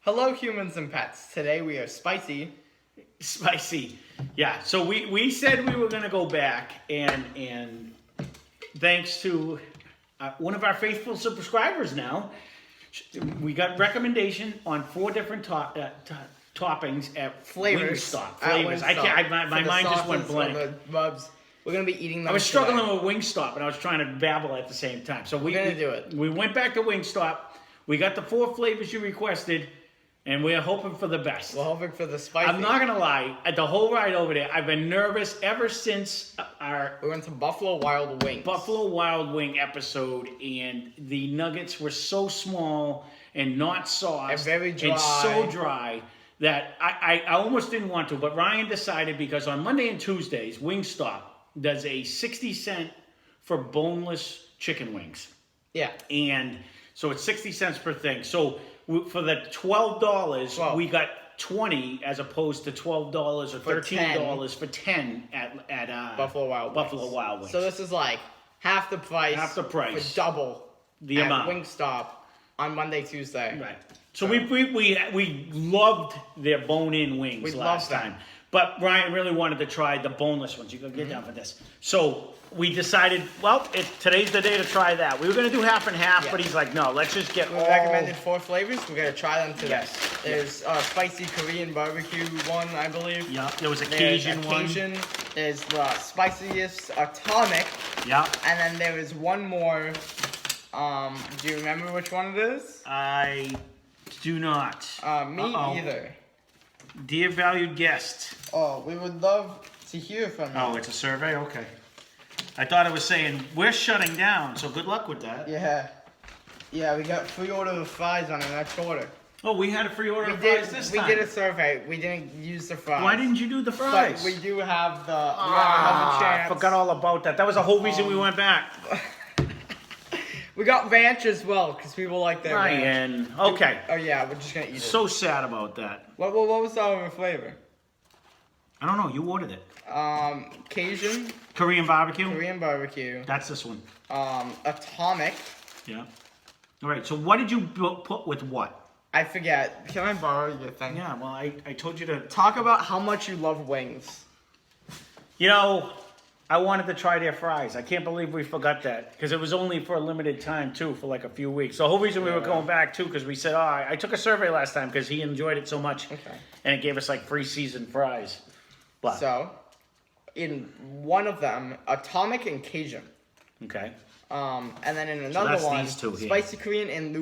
Hello, humans and pets. Today we are spicy. Spicy. Yeah, so we said we were going to go back, and thanks to one of our faithful subscribers now, we got recommendation on 4 different toppings at Flavors. Wingstop. At Flavors. Wingstop. My mind just went sauces blank. or the rubs. We're going to be eating them I was today. struggling with Wingstop, and I was trying to babble at the same time. So We're going to do it. We went back to Wingstop. We got the 4 flavors you requested, and we're hoping for the best. We're hoping for the spicy. I'm not going to lie. At the whole ride over there, I've been nervous ever since We went to Buffalo Wild Wings. Buffalo Wild Wing episode, and the nuggets were so small and not sauced. And very dry. And so dry that I almost didn't want to. But Ryan decided, because on Monday and Tuesdays, Wingstop does a 60-cent for boneless chicken wings. Yeah. And so it's 60 cents per thing. So for the $12, we got 20 as opposed to $12 or $13 for 10 at Buffalo Wild Wings. So this is like half the price. Half the price. For double the amount. Wingstop on Monday, Tuesday. Right. So we loved their bone-in wings last time. But Ryan really wanted to try the boneless ones. You can get down for this. So we decided, well, today's the day to try that. We were going to do half and half, but he's like, no, let's just get We recommended 4 flavors. We're going to try them today. Yes. There's spicy Korean barbecue one, I believe. Yeah. There was a Cajun one. There's the spiciest atomic. Yeah. And then there is one more. Do you remember which one it is? I do not. Me either. Dear valued guest. Oh, we would love to hear from you. Oh, it's a survey? Okay. I thought it was saying, we're shutting down, so good luck with that. Yeah. Yeah, we got free order of fries on our next order. Oh, we had a free order of fries this time. We did a survey. We didn't use the fries. Why didn't you do the fries? But we do have the another chance. I forgot all about that. That was the whole reason we went back. We got ranch as well, because people like their ranch. Ryan. Okay. Oh yeah, we're just going to eat it. So sad about that. What was the other flavor? I don't know. You ordered it. Cajun. Korean barbecue? Korean barbecue. That's this one. Atomic. Yeah. All right. So what did you put with what? I forget. Can I borrow your thing? Yeah. Well, I told you to talk about how much you love wings. You know, I wanted to try their fries. I can't believe we forgot that, because it was only for a limited time too, for like a few weeks. The whole reason we were going back too, because we said, I took a survey last time because he enjoyed it so much, and it gave us like free seasoned fries. But, so, in one of them, Atomic and Cajun. Okay. And then in another one, these two here. Spicy Korean and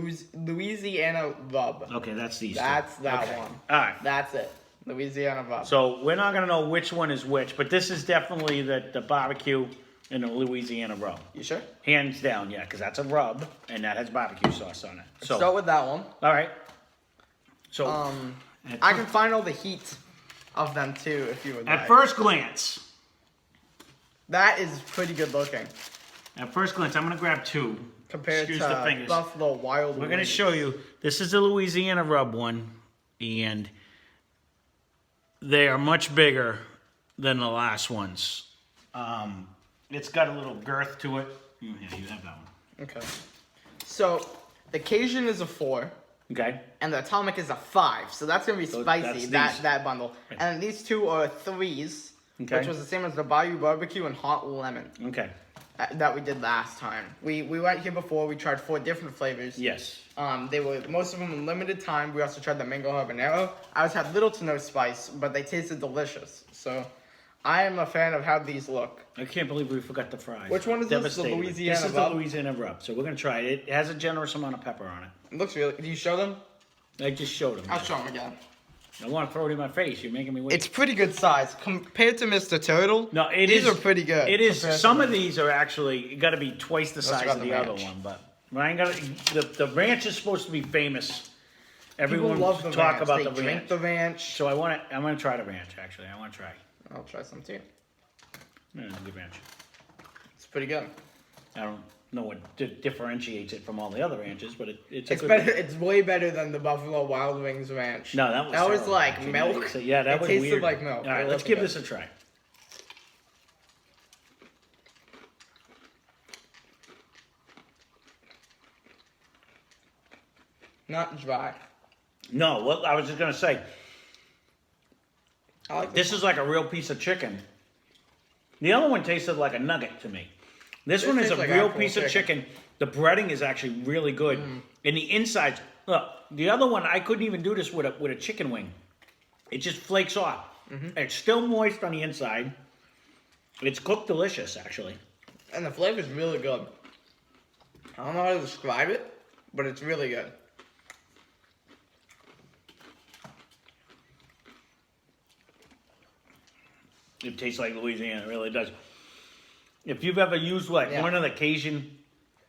Louisiana rub. Okay, that's these That's two. that Okay. one. All right. That's it. Louisiana rub. So we're not gonna know which one is which, but this is definitely the barbecue and the Louisiana rub. You sure? Hands down, yeah, because that's a rub and that has barbecue sauce on it. So start with that one. All right. So I can find all the heat of them too, if you would like. At first glance, that is pretty good looking. I'm gonna grab 2. Compared Excuse to the fingers. Buffalo Wild Wings. We're gonna show you. This is the Louisiana rub one, and they are much bigger than the last ones. It's got a little girth to it. Yeah, you have that one. Okay. So the Cajun is a 4. Okay. And the Atomic is a 5. So that's gonna be spicy. That bundle. And then these 2 are 3s, which was the same as the Bayou Barbecue and Hot Lemon. Okay. That we did last time. We went here before. We tried 4 different flavors. Yes. They were most of them in limited time. We also tried the mango habanero. Ours had little to no spice, but they tasted delicious. So, I am a fan of how these look. I can't believe we forgot the fries. Which one is this? The Louisiana This is rub? the Louisiana rub. So we're gonna try it. It has a generous amount of pepper on it. It looks really. Do you show them? I just showed them. I'll show them again. I want to throw it in my face. You're making me wait. It's pretty good size compared to Mr. Turtle. No, these are pretty good. It is. Some of these are actually got to be twice the size of the other one. But Ryan got the ranch is supposed to be famous. Everyone love the talk ranch. about they the drink ranch. the ranch. So I'm gonna try the ranch. Actually, I want to try. I'll try some too. Good ranch. It's pretty good. I don't know what differentiates it from all the other ranches, but it's It's better. It's way better than the Buffalo Wild Wings ranch. No, that was like actually. milk. So, yeah, that was tasted weird. like milk. All right, let's give this a try. Not dry. No, what I was just gonna say. I like This is like a real piece of chicken. The other one tasted like a nugget to me. This one is a tastes like real actual piece of chicken. The breading is actually really good. And the insides, look, the other one, I couldn't even do this with a chicken wing. It just flakes off. It's still moist on the inside. It's cooked delicious, actually. And the flavor's really good. I don't know how to describe it, but it's really good. It tastes like Louisiana, it really does. If you've ever used one of the Cajun,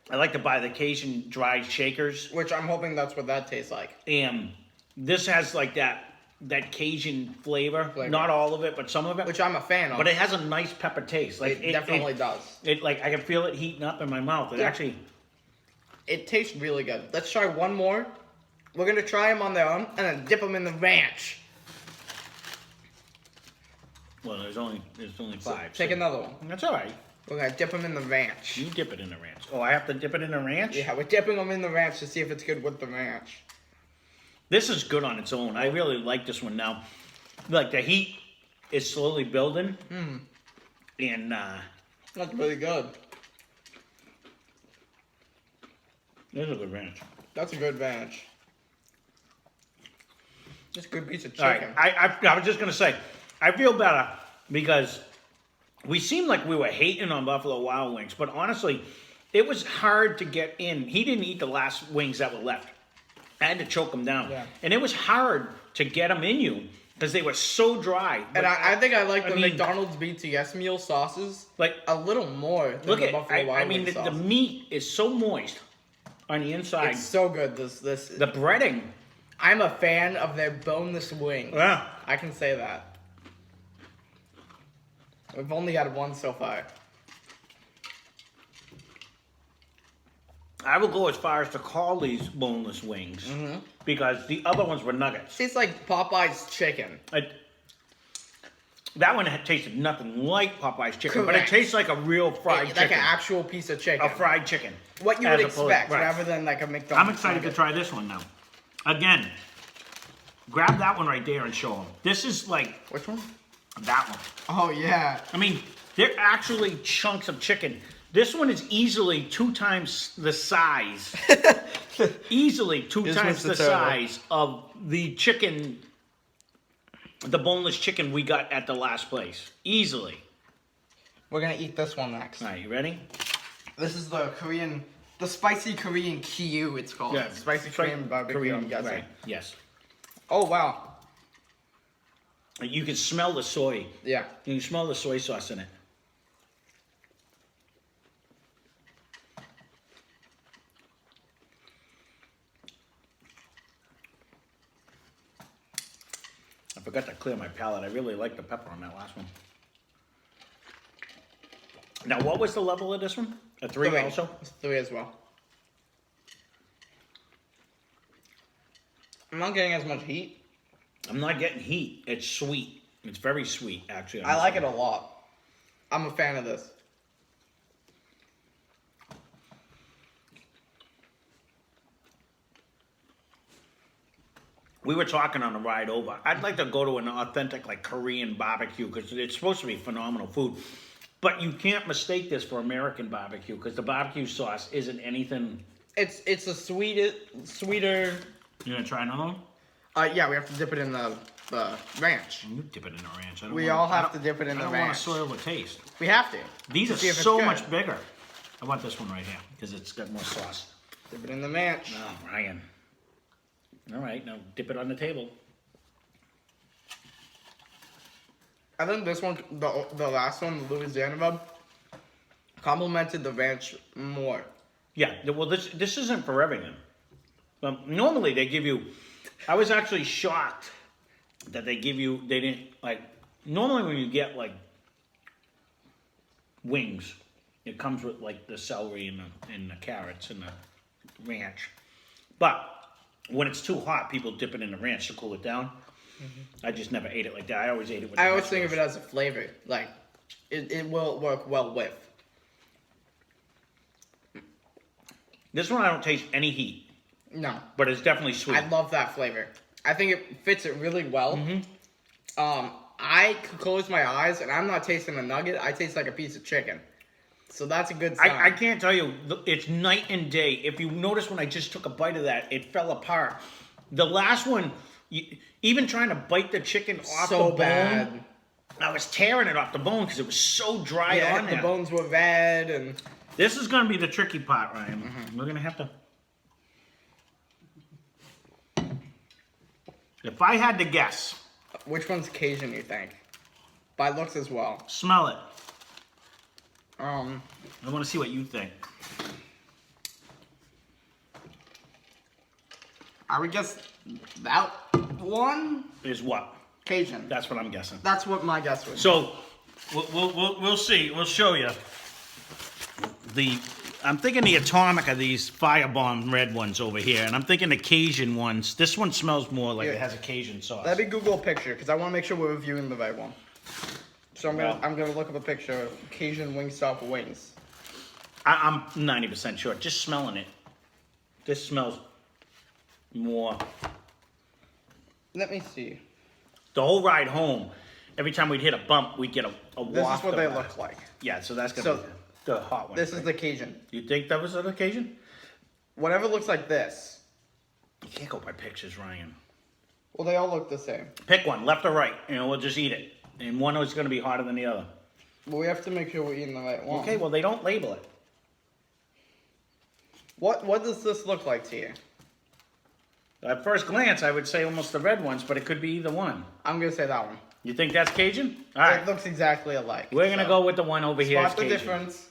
I like to buy the Cajun dried shakers. Which I'm hoping that's what that tastes like. And this has like that Cajun flavor. Not all of it, but some of it. Which I'm a fan of. But it has a nice pepper taste. Like it definitely does. It like I can feel it heating up in my mouth. It actually. It tastes really good. Let's try one more. We're gonna try them on their own and then dip them in the ranch. Well, there's only 5. Take another one. That's all right. We're gonna dip them in the ranch. You dip it in the ranch. Oh, I have to dip it in the ranch? Yeah, we're dipping them in the ranch to see if it's good with the ranch. This is good on its own. I really like this one now. Like the heat is slowly building. And That's really good. there's a good ranch. That's a good ranch. It's a good piece of All chicken. right. I was just gonna say, I feel better because we seemed like we were hating on Buffalo Wild Wings, but honestly, it was hard to get in. He didn't eat the last wings that were left. I had to choke them down. Yeah. And it was hard to get them in you because they were so dry. And I think I like the McDonald's BTS meal sauces like a little more than the Buffalo Wild Wings the sauce. meat is so moist on the inside. It's so good. The breading. I'm a fan of their boneless wings. Yeah. I can say that. We've only had one so far. I will go as far as to call these boneless wings because the other ones were nuggets. Tastes like Popeye's chicken. That one had tasted nothing like Popeye's chicken, but it Correct. tastes like a real fried chicken. Like an actual piece of chicken. A fried chicken. What you would As opposed- expect, right. rather than like a McDonald's. I'm excited to try this one now. Again, grab that one right there and show them. This is like Which one? that one. Oh, yeah. I mean, they're actually chunks of chicken. This one is easily 2 times the size. Easily 2 This times one's the the turtle. size of the chicken, the boneless chicken we got at the last place. Easily. We're going to eat this one next. All right, you ready? This is the spicy Korean Kiwi, it's called. Yeah, Spicy Korean barbecue, I'm guessing. right, yes. Oh, wow. You can smell the soy. Yeah. You can smell the soy sauce in it. I forgot to clear my palate. I really like the pepper on that last one. Now, what was the level of this one? A 3 also? It's 3 as well. I'm not getting as much heat. I'm not getting heat. It's sweet. It's very sweet, actually. I like it a lot. I'm a fan of this. We were talking on the ride over. I'd like to go to an authentic, like, Korean barbecue because it's supposed to be phenomenal food. But you can't mistake this for American barbecue because the barbecue sauce isn't anything. It's a sweeter. You gonna try another one? Yeah, we have to dip it in the ranch. You dip it in the ranch. We all have to dip it in the I don't want ranch. to soil the taste. We have to. These to are see if it's so good. much bigger. I want this one right here because it's got more sauce. Dip it in the ranch. Oh, Ryan. All right, now dip it on the table. I think this one, the last one, the Louisiana rub, complimented the ranch more. Yeah, well, this isn't for everything. Normally they give you. I was actually shocked that they didn't like. Normally when you get like wings, it comes with like the celery and the carrots and the ranch. But when it's too hot, people dip it in the ranch to cool it down. I just never ate it like that. I always ate it with. I always think of it as a flavor. Like, it will work well with. This one I don't taste any heat, No. but it's definitely sweet. I love that flavor. I think it fits it really well. I could close my eyes and I'm not tasting a nugget. I taste like a piece of chicken. So that's a good sign. I can't tell you, it's night and day. If you notice when I just took a bite of that, it fell apart. The last one, even trying to bite the chicken off the bone, I was tearing it off the bone because it was so dry on there. The bones were red and... This is going to be the tricky part, Ryan. We're going to have to... If I had to guess... Which one's Cajun, you think? By looks as well. Smell it. I want to see what you think. I would guess that one... Is what? Cajun. That's what I'm guessing. That's what my guess was. So, we'll see. We'll show you. I'm thinking the Atomic are these Firebomb red ones over here, and I'm thinking the Cajun ones. This one smells more like it has a Cajun sauce. Let me Google a picture because I want to make sure we're reviewing the right one. So I'm gonna look up a picture of Cajun Wingstop wings. I'm 90% sure. Just smelling it, this smells more. Let me see. The whole ride home, every time we'd hit a bump, we'd get a waft. This is what they of that. look like. Yeah, so that's gonna be the hot one. This is the Cajun. You think that was an Cajun? Whatever looks like this. You can't go by pictures, Ryan. Well, they all look the same. Pick one, left or right, and we'll just eat it. And one is going to be hotter than the other. But we have to make sure we're eating the right one. Okay, well, they don't label it. What does this look like to you? At first glance, I would say almost the red ones, but it could be either one. I'm going to say that one. You think that's Cajun? All right. It looks exactly alike. We're going to go with the one over here. Spot the difference.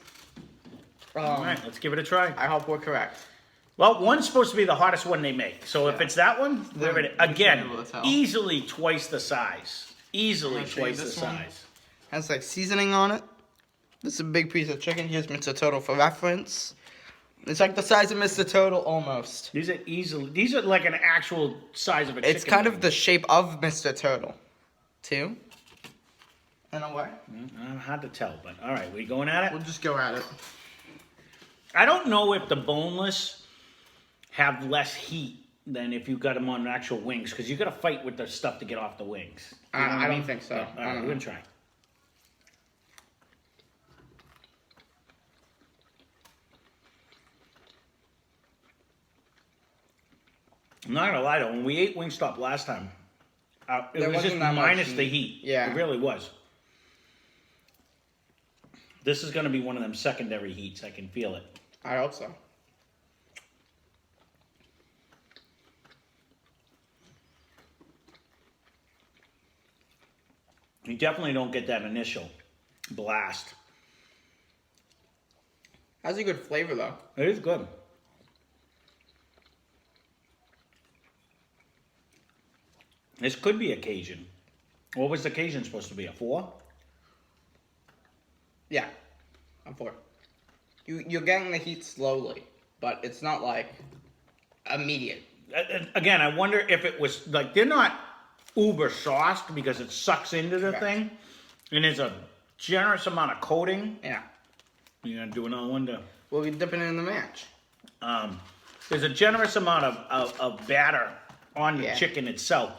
All right, let's give it a try. I hope we're correct. Well, one's supposed to be the hottest one they make. So if it's that one, we're in it. Again, easily twice the size. Easily twice the size. Has like seasoning on it. This is a big piece of chicken. Here's Mr. Turtle for reference. It's like the size of Mr. Turtle almost. These are like an actual size of a chicken. It's kind of the shape of Mr. Turtle, too. In a way. Hard to tell, but all right, we going at it? We'll just go at it. I don't know if the boneless have less heat than if you got them on actual wings, because you got to fight with the stuff to get off the wings. You know I don't think so. Yeah, all right, we're going to try. I'm not going to lie, though. When we ate Wingstop last time, it was just minus the heat. Yeah. It really was. This is going to be one of them secondary heats. I can feel it. I hope so. You definitely don't get that initial blast. Has a good flavor, though. It is good. This could be a Cajun. What was the Cajun supposed to be, a 4? Yeah, a 4. You're getting the heat slowly, but it's not like immediate. Again, I wonder if it was, like, they're not uber sauced because it sucks into the thing. And there's a generous amount of coating. Yeah. You're going to do another one to... We'll be dipping it in the match. There's a generous amount of batter on the chicken itself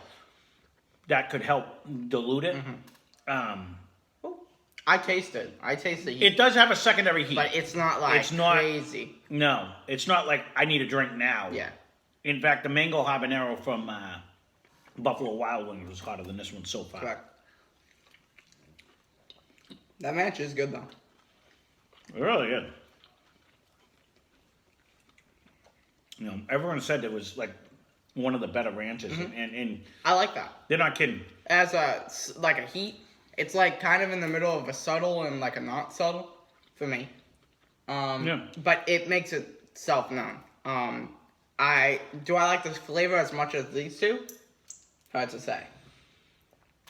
that could help dilute it. I taste it. I taste the heat. It does have a secondary heat. But it's not like crazy. No, it's not like I need a drink now. Yeah. In fact, the mango habanero from Buffalo Wild Wings was hotter than this one so far. Correct. That match is good, though. Really good. You know, everyone said it was like one of the better ranches, and I like that. They're not kidding. As a heat, it's like kind of in the middle of a subtle and like a not subtle for me. But it makes itself known. I like this flavor as much as these two? Hard to say.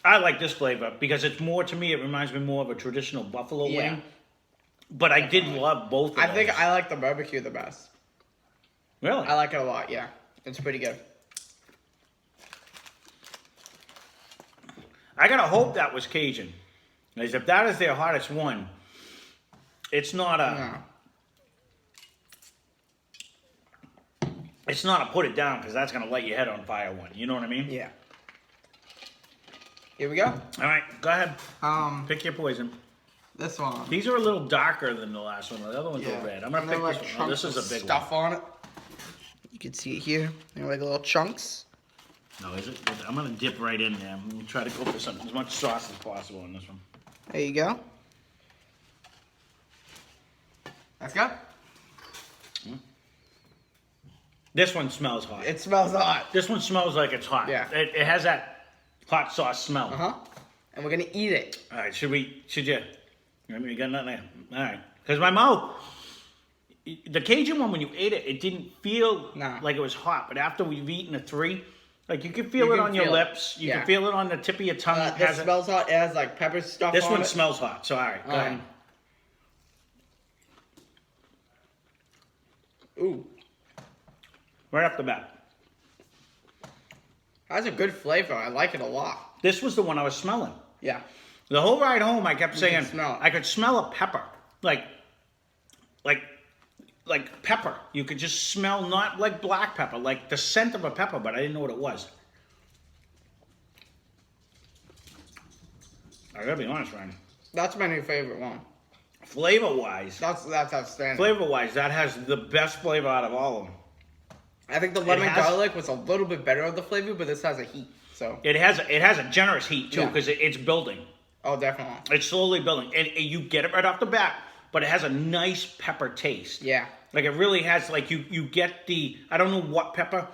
I like this flavor because it's more, to me, it reminds me more of a traditional buffalo wing. But I did love both of those. I think I like the barbecue the best. Really? I like it a lot, yeah. It's pretty good. I gotta hope that was Cajun. Because if that is their hottest one, it's not a... It's not a put it down because that's gonna light your head on fire one. You know what I mean? Yeah. Here we go. All right, go ahead. Pick Pick your poison. this one. These are a little darker than the last one. The other ones are red. I'm gonna pick like this one. Oh, this is a big stuff one. on it. You can see it here. They're like little chunks. No, is it? I'm gonna dip right in there. I'm gonna try to go for something as much sauce as possible on this one. There you go. Let's go. This one smells hot. It smells hot. This one smells like it's hot. Yeah. It has that hot sauce smell. And we're gonna eat it. All right, should you? I mean, you got nothing there. All right, because my mouth, the Cajun one, when you ate it, it didn't feel like it was hot. But after we've eaten the 3, like you can feel it on your lips. You can feel it on the tip of your tongue. This smells hot. It has like pepper stuff on it. This one smells hot. So all right, go ahead. Ooh. Right off the bat. That's a good flavor. I like it a lot. This was the one I was smelling. Yeah. The whole ride home, I kept saying, smell it. I could smell a pepper. Like pepper. You could just smell, not like black pepper, like the scent of a pepper, but I didn't know what it was. I gotta be honest, Ryan. That's my new favorite one. Flavor-wise. That's outstanding. Flavor-wise, that has the best flavor out of all of them. I think the lemon garlic was a little bit better of the flavor, but this has a heat. So it has a generous heat too, because it's building. Oh, definitely. It's slowly building, and you get it right off the bat, but it has a nice pepper taste. Yeah. Like it really has. Like you get the, I don't know what pepper.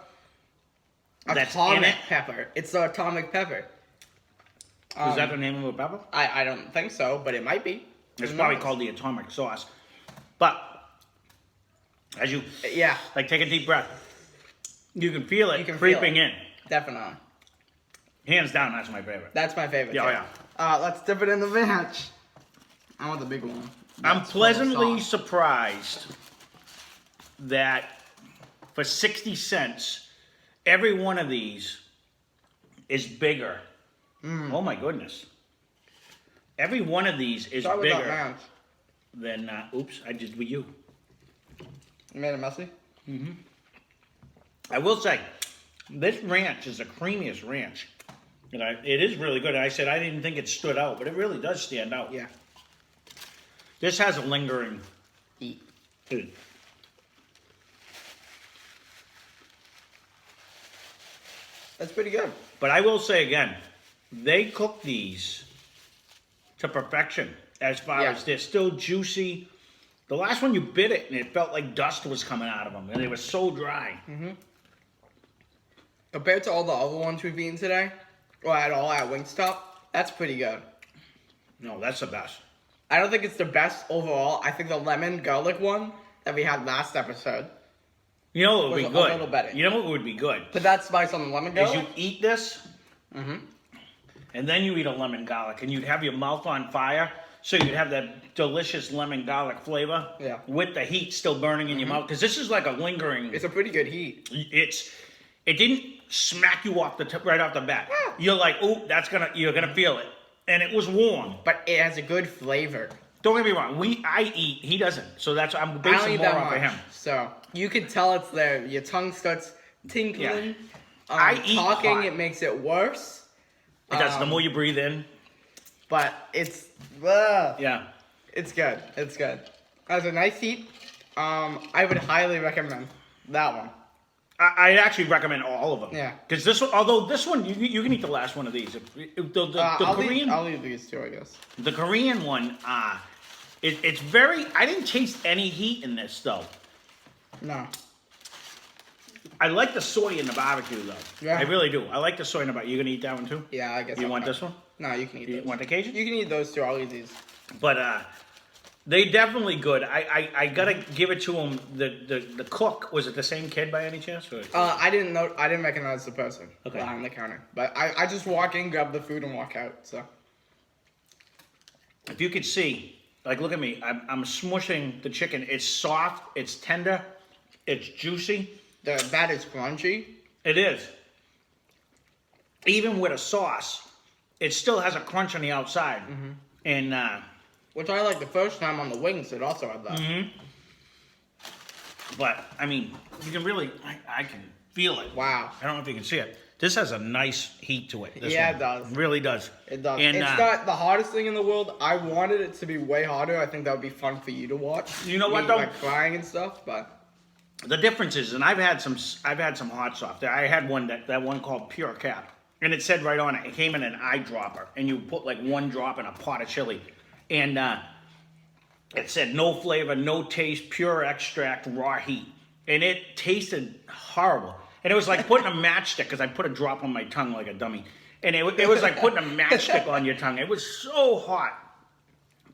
Atomic pepper. It's the atomic pepper. Is that the name of a pepper? I don't think so, but it might be. It's probably called the atomic sauce. But as you like take a deep breath, you can feel it creeping in. Definitely. Hands down, that's my favorite. That's my favorite. Yeah, let's dip it in the veg. I want the big one. I'm pleasantly surprised that for 60 cents, every one of these is bigger. Oh my goodness. Every one of these is bigger than, oops, I did with you. You made it messy? Mm-hmm. I will say, this ranch is the creamiest ranch. And it is really good. I said I didn't think it stood out, but it really does stand out. Yeah. This has a lingering heat. That's pretty good. But I will say again, they cook these to perfection as far as they're still juicy. The last one you bit it and it felt like dust was coming out of them and they were so dry. Compared to all the other ones we've eaten today, or at Wingstop, that's pretty good. No, that's the best. I don't think it's the best overall. I think the lemon garlic one that we had last episode. You know what would be good? A little better. You know what would be good? Put that spice on the lemon garlic. Is you eat this, and then you eat a lemon garlic, and you'd have your mouth on fire, so you'd have that delicious lemon garlic flavor with the heat still burning in your mouth. Because this is like a lingering. It's a pretty good heat. It didn't smack you off the tip right off the bat. You're like, oh, you're gonna feel it, and it was warm, but it has a good flavor. Don't get me wrong. I eat. He doesn't. So I'm basing more off of him. So you can tell it's there. Your tongue starts tinkling. Yeah. I eat talking. hot. It makes it worse. It does. The more you breathe in. But it's it's good. It's good. It has a nice heat. I would highly recommend that one. I actually recommend all of them. Yeah. Because this one, although this one, you can eat the last one of these. I'll leave these two, I guess. The Korean one, it's very. I didn't taste any heat in this though. No. I like the soy in the barbecue though. Yeah. I really do. I like the soy in the barbecue. You gonna eat that one too? Yeah, I guess. You want this one? No, you can eat. You want the Cajun? You can eat those two. I'll eat these. But they definitely good. I gotta give it to them. The cook, was it the same kid by any chance? Or? I didn't know. I didn't recognize the person behind the Okay. counter. But I just walk in, grab the food, and walk out. So. If you could see, like, look at me. I'm smushing the chicken. It's soft. It's tender. It's juicy. The bat is crunchy. It is. Even with a sauce, it still has a crunch on the outside. And which I like the first time on the wings. It also had that. But I mean, you can really, I can feel it. Wow. I don't know if you can see it. This has a nice heat to it. Yeah, one. it does. It really does. It does. And, it's not the hottest thing in the world. I wanted it to be way hotter. I think that would be fun for you to watch. You know what though? Like crying and stuff, but the difference is, and I've had some hot sauce. I had one that one called Pure Cap, and it said right on it. It came in an eyedropper, and you put like one drop in a pot of chili, and it said no flavor, no taste, pure extract, raw heat, and it tasted horrible. And it was like putting a matchstick, because I put a drop on my tongue like a dummy. And it was like putting a matchstick on your tongue. It was so hot.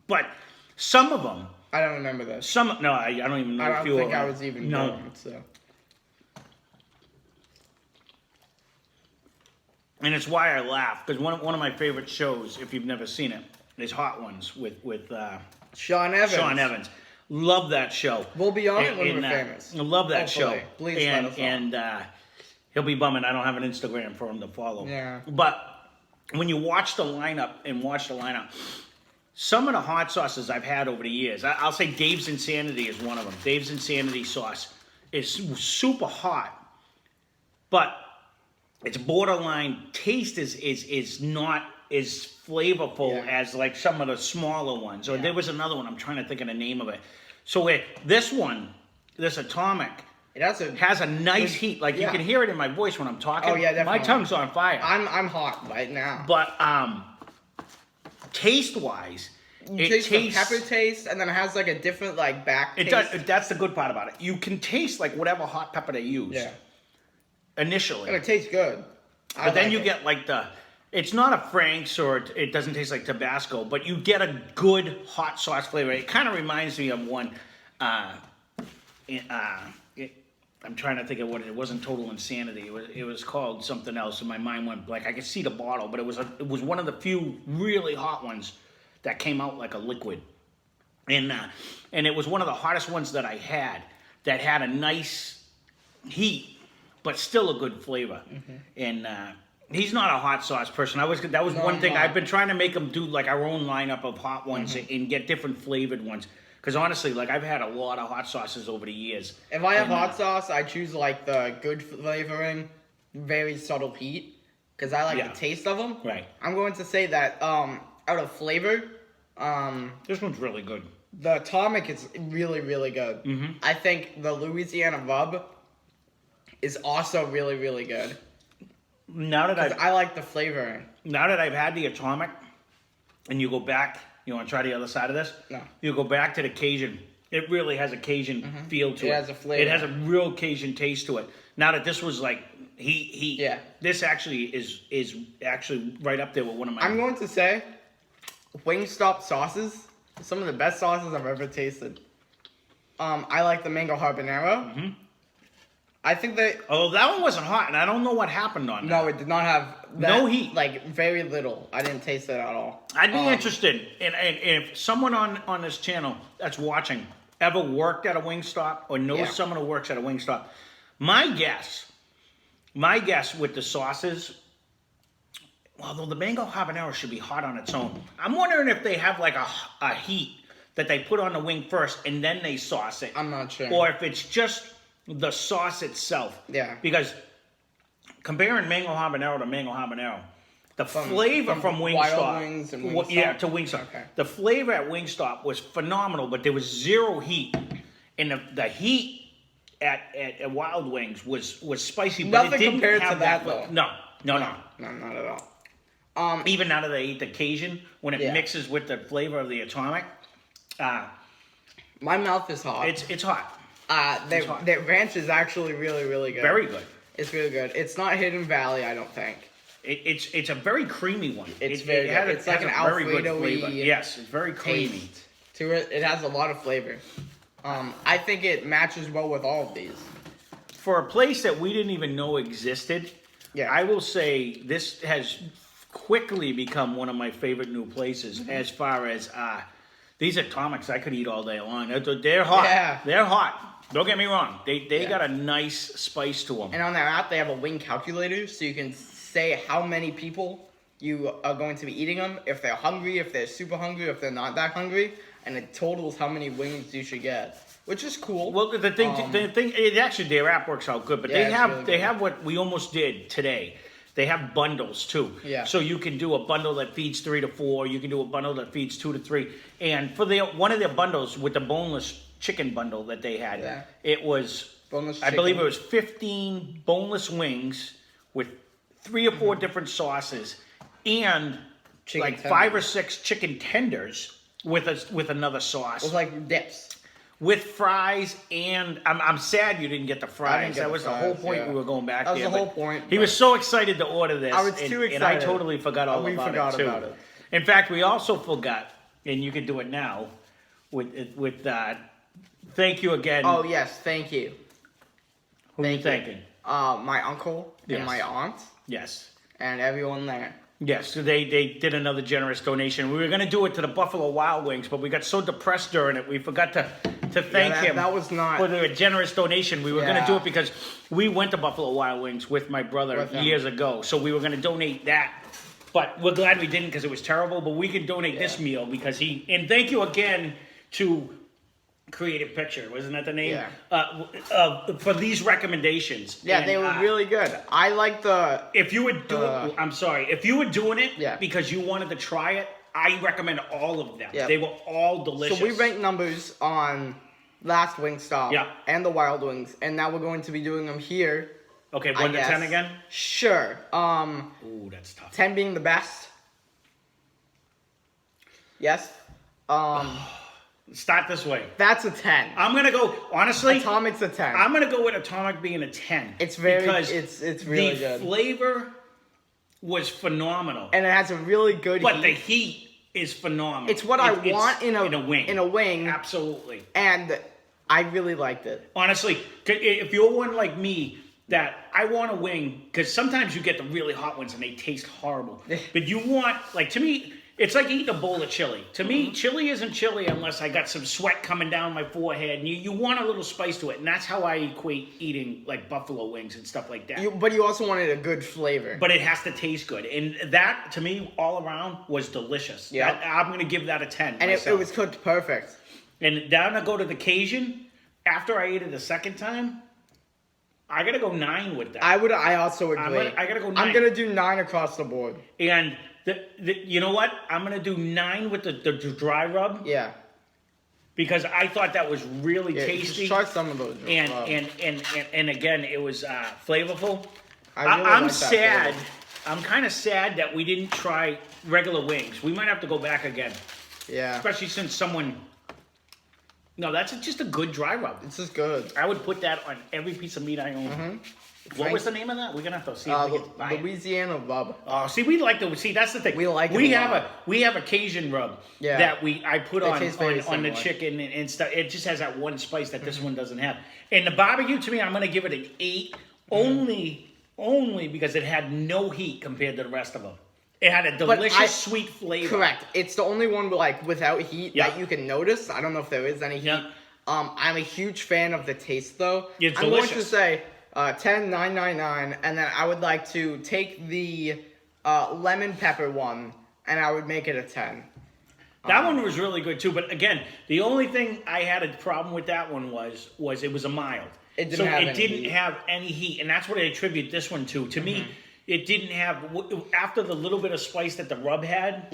But some of them... I don't remember this. I don't even know I if you don't think I was even born, so... And it's why I laugh, because one of my favorite shows, if you've never seen it, is Hot Ones with Sean Evans. Sean Evans. Love that show. We'll be on it when we're famous. I love that Hopefully. show. Please let us know. And he'll be bumming I don't have an Instagram for him to follow. Yeah. But when you watch the lineup, some of the hot sauces I've had over the years, I'll say Dave's Insanity is one of them. Dave's Insanity sauce is super hot, but its borderline taste is not as flavorful as like some of the smaller ones. Or there was another one, I'm trying to think of the name of it. So this Atomic, it has a nice heat. Like you can hear it in my voice when I'm talking. Oh yeah, definitely. My tongue's on fire. I'm hot right now. But taste-wise, it tastes the pepper taste, and then it has like a different like back taste. It does. That's the good part about it. You can taste like whatever hot pepper they use. Yeah. Initially. And it tastes good. But then you get like it's not a Frank's, or it doesn't taste like Tabasco, but you get a good hot sauce flavor. It kind of reminds me of one. I'm trying to think of what it wasn't Total Insanity. It was called something else, and my mind went blank. I could see the bottle, but it was one of the few really hot ones that came out like a liquid, and it was one of the hottest ones that I had that had a nice heat, but still a good flavor. Mm-hmm. And he's not a hot sauce person. That was one thing I've been trying to make him do, like our own lineup of hot ones and get different flavored ones. Because honestly, like I've had a lot of hot sauces over the years. If I have hot sauce, I choose like the good flavoring, very subtle heat, because I like the taste of them. Right. I'm going to say that out of flavor, this one's really good. The Atomic is really, really good. Mm-hmm. I think the Louisiana Rub is also really, really good. I like the flavoring. Now that I've had the Atomic, and you go back. You want to try the other side of this? No. You go back to the Cajun. It really has a Cajun feel to it. It has a flavor. It has a real Cajun taste to it. Now that this was like heat. Yeah. This actually is actually right up there with one of my. I'm going to say, Wingstop sauces, some of the best sauces I've ever tasted. I like the mango habanero. Mm-hmm. I think although that one wasn't hot, and I don't know what happened on that. No, it did not have no heat. Like, very little. I didn't taste it at all. I'd be interested, and if someone on this channel that's watching ever worked at a Wingstop or knows someone who works at a Wingstop, my guess with the sauces, although the mango habanero should be hot on its own, I'm wondering if they have like a heat that they put on the wing first and then they sauce it. I'm not sure. Or if it's just the sauce itself. Yeah. Because comparing mango habanero to mango habanero, the flavor from Wingstop. Wild Wings and Wingstop? Yeah, to Wingstop. Okay. The flavor at Wingstop was phenomenal, but there was zero heat. And the heat at Wild Wings was spicy, but nothing it didn't compared have to that though. No, not at all. Even now that I eat the Cajun, when it mixes with the flavor of the Atomic, my mouth is hot. It's hot. Their ranch is actually really, really good. Very good. It's really good. It's not Hidden Valley, I don't think. It's a very creamy one. It's very good. It's like an Alfredo-y. Yes, it's very creamy. To it, it has a lot of flavor. I think it matches well with all of these. For a place that we didn't even know existed, I will say this has quickly become one of my favorite new places. Mm-hmm. As far as these Atomics, I could eat all day long. They're hot. Yeah. They're hot. Don't get me wrong. They got a nice spice to them. And on their app, they have a wing calculator, so you can say how many people you are going to be eating them, if they're hungry, if they're super hungry, if they're not that hungry, and it totals how many wings you should get. which is cool. Well, the thing, actually, their app works out good, but Yeah, they have what we almost did today. They have bundles too. Yeah. So you can do a bundle that feeds 3 to 4. You can do a bundle that feeds 2 to 3. And for one of their bundles with the boneless chicken bundle that they had, it was boneless. I believe it was 15 boneless wings with 3 or 4 different sauces and chicken like tenders. 5 or 6 chicken tenders with another sauce. With like dips. With fries, and I'm sad you didn't get the fries. That was the whole point we were going back there. That was the whole point. He was so excited to order this. I was too excited. And I totally forgot all we about forgot it, too. about it. In fact, we also forgot, and you can do it now, with thank you again. Oh, yes, thank you. Who are you thanking? My uncle and my aunt. Yes. And everyone there. Yes, so they did another generous donation. We were going to do it to the Buffalo Wild Wings, but we got so depressed during it, we forgot to thank him that was not for the generous donation. We were going to do it because we went to Buffalo Wild Wings with my brother years ago, so we were going to donate that. But we're glad we didn't because it was terrible, but we can donate this meal because and thank you again to Creative Picture, wasn't that the name? Yeah. For these recommendations. Yeah, they were really good. I like the... If you were doing... I'm sorry. If you were doing it because you wanted to try it, I recommend all of them. Yeah. They were all delicious. So we ranked numbers on last Wingstop and the Wild Wings, and now we're going to be doing them here. Okay, 1 to 10 again? Sure. Ooh, that's tough. 10 being the best. Yes. Start this way. That's a 10. I'm gonna go honestly. Atomic's a 10. I'm gonna go with Atomic being a 10. It's very because it's really good. The flavor was phenomenal, and it has a really good. But the heat is phenomenal. It's what I want in a wing. In a wing, absolutely. And I really liked it. Honestly, if you're one like me that I want a wing, because sometimes you get the really hot ones and they taste horrible, but you want to me. It's like eating a bowl of chili. To me, chili isn't chili unless I got some sweat coming down my forehead. And you want a little spice to it. And that's how I equate eating like buffalo wings and stuff like that. But you also wanted a good flavor. But it has to taste good. And that, to me, all around was delicious. Yeah. I'm going to give that a 10 And it was cooked perfect. And down to go to the Cajun, after I ate it a second time, I got to go 9 with that. I also agree. I got to go 9. I'm going to do 9 across the board. And... you know what? I'm going to do 9 with the dry rub. Yeah. Because I thought that was really tasty. Just try some of those. And again, it was flavorful. I'm sad. I'm kind of sad that we didn't try regular wings. We might have to go back again. Yeah. Especially since someone... No, that's just a good dry rub. It's just good. I would put that on every piece of meat I own. Mm-hmm. What was the name of that? We're gonna have to see if we can buy it. Louisiana rub. Oh, see, we like the. See, that's the thing. We like. We have a Cajun rub that I put on the chicken and stuff. It just has that one spice that this one doesn't have. And the barbecue, to me, I'm gonna give it an 8, only because it had no heat compared to the rest of them. It had a delicious sweet flavor. Correct. It's the only one without heat that you can notice. I don't know if there is any heat. Yeah. I'm a huge fan of the taste though. It's I'm delicious. going to say. 10, 9, 9, 9, and then I would like to take the lemon pepper one, and I would make it a 10. That one was really good too, but again, the only thing I had a problem with that one was it was a mild. It didn't have any heat, and that's what I attribute this one to. To me, it didn't have, after the little bit of spice that the rub had,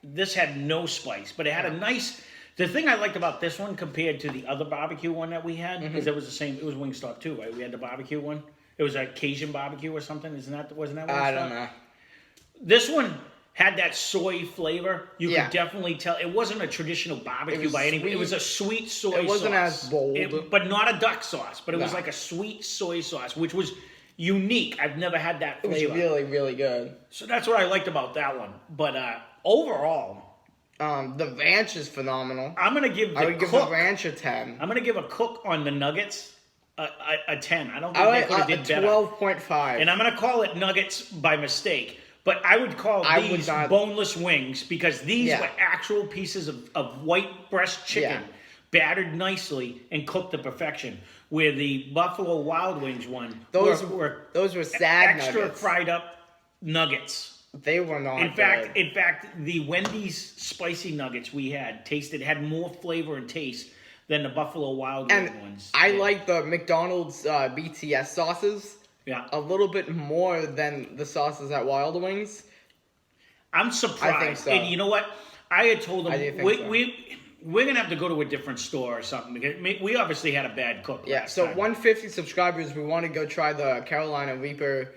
this had no spice, but it had a nice... The thing I liked about this one compared to the other barbecue one that we had, because it was the same, it was Wingstop too, right? We had the barbecue one. It was a Cajun barbecue or something, wasn't that Wingstop? I don't know. This one had that soy flavor. You could definitely tell. It wasn't a traditional barbecue by any way. It was a sweet soy sauce. It wasn't as bold. But not a duck sauce, but it was like a sweet soy sauce, which was unique. I've never had that flavor. It was really, really good. So that's what I liked about that one. But overall... the ranch is phenomenal. I'm gonna give the I would give the ranch a 10. I'm gonna give a cook on the nuggets a 10. I don't think they could have did better. 12.5. And I'm gonna call it nuggets by mistake, but I would call these boneless wings because these were actual pieces of white breast chicken, battered nicely and cooked to perfection. Where the Buffalo Wild Wings one, those were sad extra nuggets. fried up nuggets. They were not. In fact, the Wendy's spicy nuggets we had had more flavor and taste than the Buffalo Wild Wing ones. I like the McDonald's BTS sauces a little bit more than the sauces at Wild Wings. I'm surprised. I think so. And you know what? I had told them we're going to have to go to a different store or something because we obviously had a bad cook. Yeah, so 150 subscribers, we want to go try the Carolina Reaper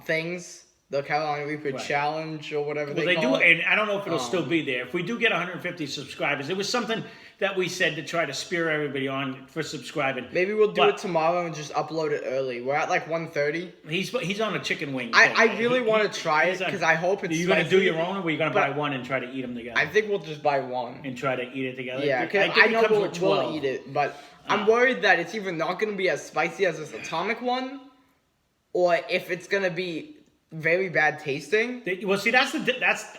things. The Carolina Reaper Challenge or whatever they call it. And I don't know if it'll still be there. If we do get 150 subscribers, it was something that we said to try to spear everybody on for subscribing. Maybe we'll do it tomorrow and just upload it early. We're at like 1:30. He's on a chicken wing. I really want to try it because I hope it's Are you going to do your own or are you going to buy one and try to eat them together? I think we'll just buy one. And try to eat it together? Yeah, because I know we'll eat it, but I'm worried that it's either not going to be as spicy as this Atomic one, or if it's going to be very bad tasting. Well, see, that's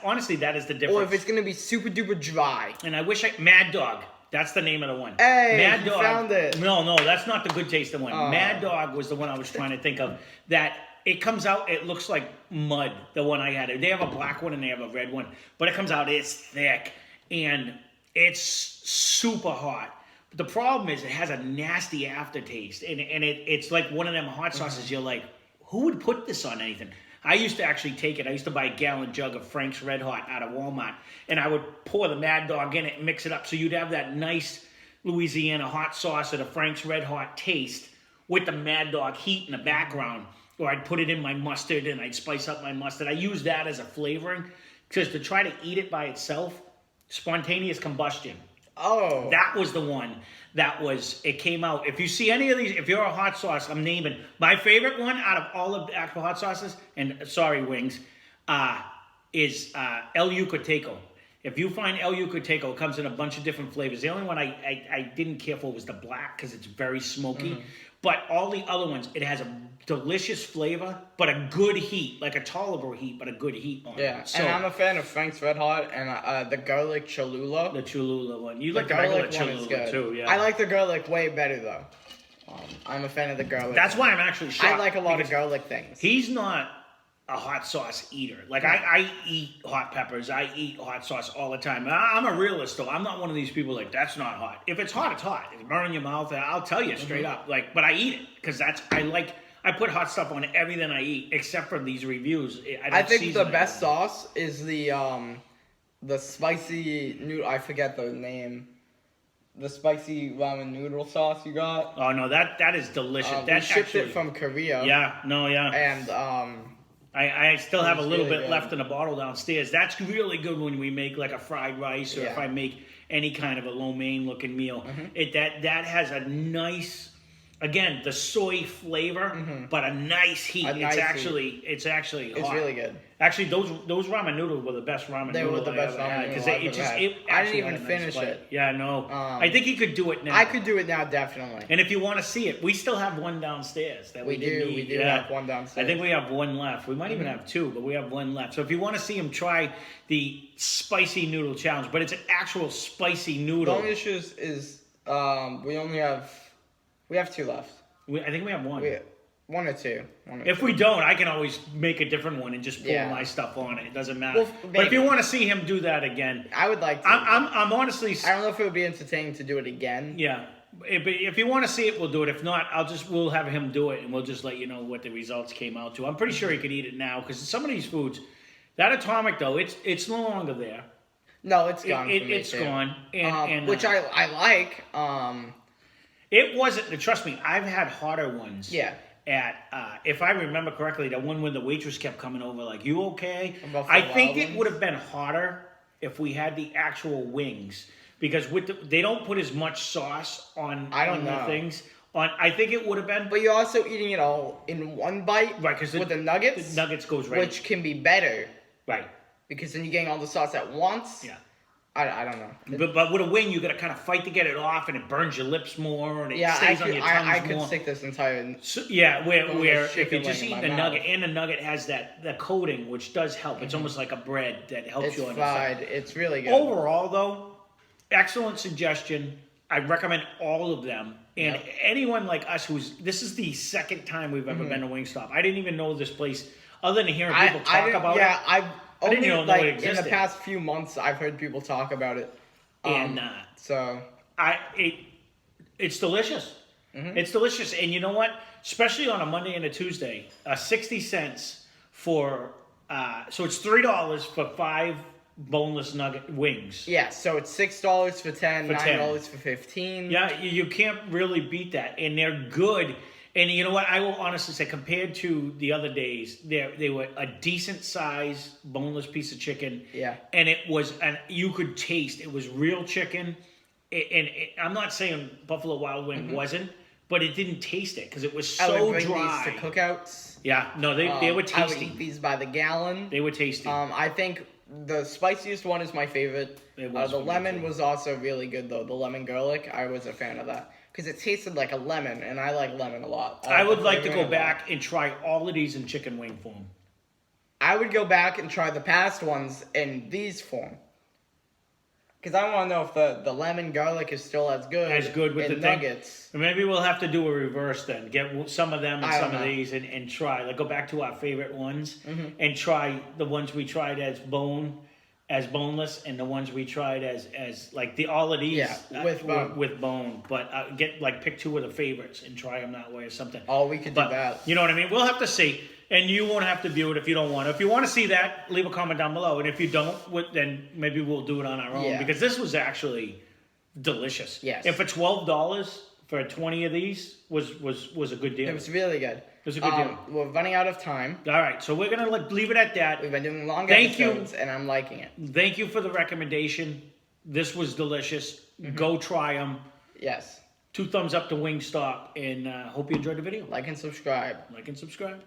honestly, that is the difference. Or if it's going to be super duper dry. And I wish Mad Dog. That's the name of the one. Hey, Mad Dog. Found it. No, that's not the good tasting one. Mad Dog was the one I was trying to think of. That it comes out, it looks like mud, the one I had. They have a black one and they have a red one. But it comes out, it's thick. And it's super hot. But the problem is it has a nasty aftertaste. And it's like one of them hot sauces. You're like, who would put this on anything? I used to actually take it. I used to buy a gallon jug of Frank's Red Hot out of Walmart, and I would pour the Mad Dog in it and mix it up so you'd have that nice Louisiana hot sauce or the Frank's Red Hot taste with the Mad Dog heat in the background. Or I'd put it in my mustard and I'd spice up my mustard. I use that as a flavoring because to try to eat it by itself, spontaneous combustion. Oh. That was the one it came out. If you see any of these, if you're a hot sauce, I'm naming. My favorite one out of all of the actual hot sauces, and sorry, Wings, is El Yucateco. If you find El Yucateco, it comes in a bunch of different flavors. The only one I didn't care for was the black because it's very smoky. But all the other ones, it has a delicious flavor, but a good heat, like a tolerable heat, but a good heat on it. Yeah, so, and I'm a fan of Frank's Red Hot and the garlic Cholula. The Cholula one. You like the regular Cholula too, yeah. I like the garlic way better though. I'm a fan of the garlic. That's why I'm actually shocked. I like a lot of garlic things. He's not a hot sauce eater. Like I eat hot peppers. I eat hot sauce all the time. I'm a realist though. I'm not one of these people like that's not hot. If it's hot, it's hot. If it's burning your mouth, I'll tell you straight up. Like, but I eat it because I put hot stuff on everything I eat except for these reviews. I think the best sauce is the spicy noodle. I forget the name. The spicy ramen noodle sauce you got. Oh no, that is delicious. We shipped it from Korea. Yeah, And I still have a little bit left in a bottle downstairs. That's really good when we make like a fried rice or if I make any kind of a lo mein looking meal. That has a nice, again, the soy flavor, but a nice heat. It's actually hot. It's really good. Actually, those ramen noodles were the best ramen noodles. They were the best ramen noodles I didn't even finish it. Yeah, no. I think you could do it now. I could do it now, definitely. And if you want to see it, we still have one downstairs that we do. We do have one downstairs. I think we have one left. We might even have two, but we have one left. So if you want to see him try the spicy noodle challenge, but it's an actual spicy noodle. The only issue is we have two left. I think we have one. One or two. If we don't, I can always make a different one and just pour my stuff on it. It doesn't matter. But if you want to see him do that again, I would like to. I'm honestly. I don't know if it would be entertaining to do it again. Yeah, if you want to see it, we'll do it. If not, we'll have him do it, and we'll just let you know what the results came out to. I'm pretty sure he could eat it now because some of these foods, that Atomic though, it's no longer there. No, it's gone. It's gone, and which I like. It wasn't. Trust me, I've had hotter ones. Yeah. If I remember correctly, the one where the waitress kept coming over like, "You okay?" I think it would have been hotter if we had the actual wings because they don't put as much sauce on the things. I think it would have been. But you're also eating it all in one bite, right? Because with the nuggets. The nuggets goes right, which can be better, right? Because then you're getting all the sauce at once. Yeah. I don't know. But with a wing, you got to kind of fight to get it off, and it burns your lips more, and it stays on your tongue more. I could stick this entire. So, where if you just eat the nugget, and the nugget has the coating, which does help. It's almost like a bread that helps you on your side. It's really good. Overall, though, excellent suggestion. I recommend all of them. And anyone like us this is the second time we've ever been to Wingstop. I didn't even know this place, other than hearing people talk about it. Yeah, I didn't know it existed. In the past few months, I've heard people talk about it. And so It's delicious. Mm-hmm. It's delicious, and you know what? Especially on a Monday and a Tuesday, 60 cents for so it's $3 for 5 boneless nugget wings. Yeah, so it's $6 for 10, For $9 for 15. Yeah, you can't really beat that, and they're good. And you know what? I will honestly say, compared to the other days, they were a decent size boneless piece of chicken. Yeah, and you could taste it was real chicken. I'm not saying Buffalo Wild Wing wasn't, but it didn't taste it because it was so I would bring dry. these to cookouts. Yeah, no, they were tasty. I would eat these by the gallon. They were tasty. I think the spiciest one is my favorite. It was the lemon was also really good though. The lemon garlic, I was a fan of that because it tasted like a lemon, and I like lemon a lot. I would like to go back and try all of these in chicken wing form. I would go back and try the past ones in these form. Because I want to know if the lemon garlic is still as good with in the nuggets. Maybe we'll have to do a reverse then. Get some of them and I some don't of know. these and try. Like go back to our favorite ones and try the ones we tried as boneless, and the ones we tried as like all of these with bone. with bone. But pick 2 of the favorites and try them that way or something. Oh, we could do that. You know what I mean? We'll have to see. And you won't have to view it if you don't want to. If you want to see that, leave a comment down below. And if you don't, then maybe we'll do it on our own. Yeah. Because this was actually delicious. Yes. And for $12 for 20 of these was a good deal. It was really good. It was a good deal. We're running out of time. All right, so we're going to leave it at that. We've been doing long Thank episodes, and I'm liking it. Thank you for the recommendation. This was delicious. Go try them. Yes. 2 thumbs up to Wingstop, and hope you enjoyed the video. Like and subscribe. Like and subscribe.